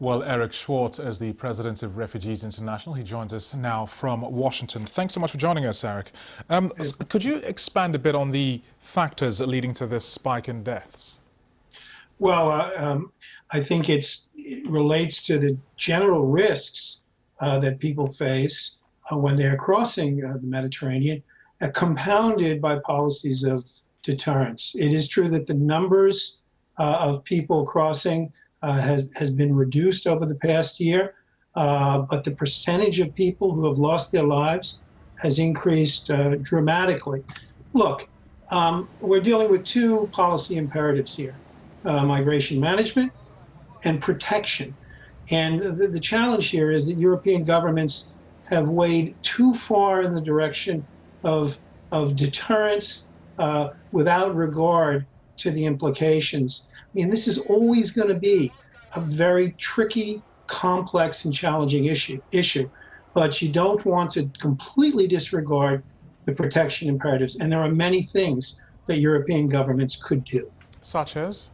Well, Eric Schwartz is the president of Refugees International. He joins us now from Washington. Thanks so much for joining us, Eric. Could you expand a bit on the factors leading to this spike in deaths? Well, I think it relates to the general risks that people face when they're crossing the Mediterranean, compounded by policies of deterrence. It is true that the numbers of people crossing has been reduced over the past year, but the percentage of people who have lost their lives has increased dramatically. Look, we're dealing with two policy imperatives here, migration management and protection. And the challenge here is that European governments have weighed too far in the direction of deterrence without regard to the implications. I mean, this is always going to be a very tricky, complex, and challenging issue, but you don't want to completely disregard the protection imperatives. And there are many things that European governments could do. Such as?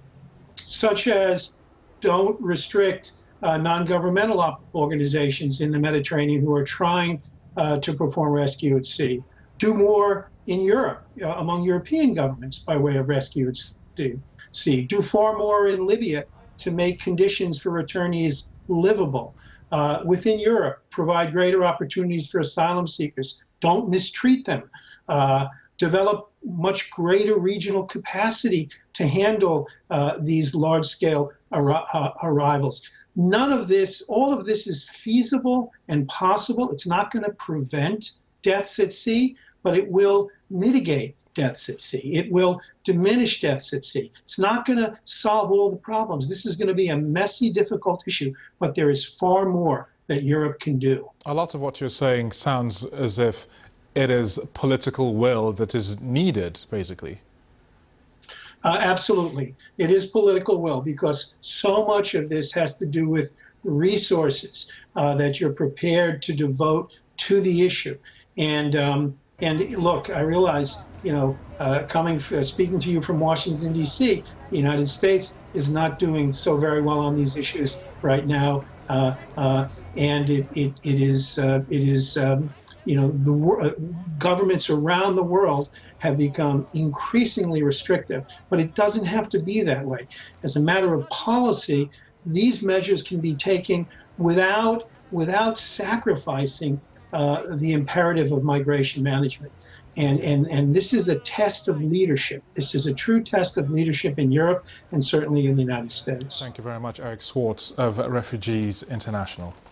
Such as don't restrict non-governmental organizations in the Mediterranean who are trying to perform rescue at sea. Do more in Europe, among European governments by way of rescue at sea. Do far more in Libya to make conditions for returnees livable. Within Europe, provide greater opportunities for asylum seekers. Don't mistreat them. Develop much greater regional capacity to handle these large-scale arrivals. None of this, all of this is feasible and possible. It's not going to prevent deaths at sea, but it will mitigate deaths at sea. It will diminish deaths at sea. It's not going to solve all the problems. This is going to be a messy, difficult issue, but there is far more that Europe can do. A lot of what you're saying sounds as if it is political will that is needed, basically. Absolutely. It is political will, because so much of this has to do with resources that you're prepared to devote to the issue. And look, I realize, speaking to you from Washington, D.C., the United States is not doing so very well on these issues right now. And governments around the world have become increasingly restrictive, but it doesn't have to be that way. As a matter of policy, these measures can be taken without sacrificing the imperative of migration management. And this is a test of leadership. This is a true test of leadership in Europe and certainly in the United States. Thank you very much, Eric Schwartz of Refugees International.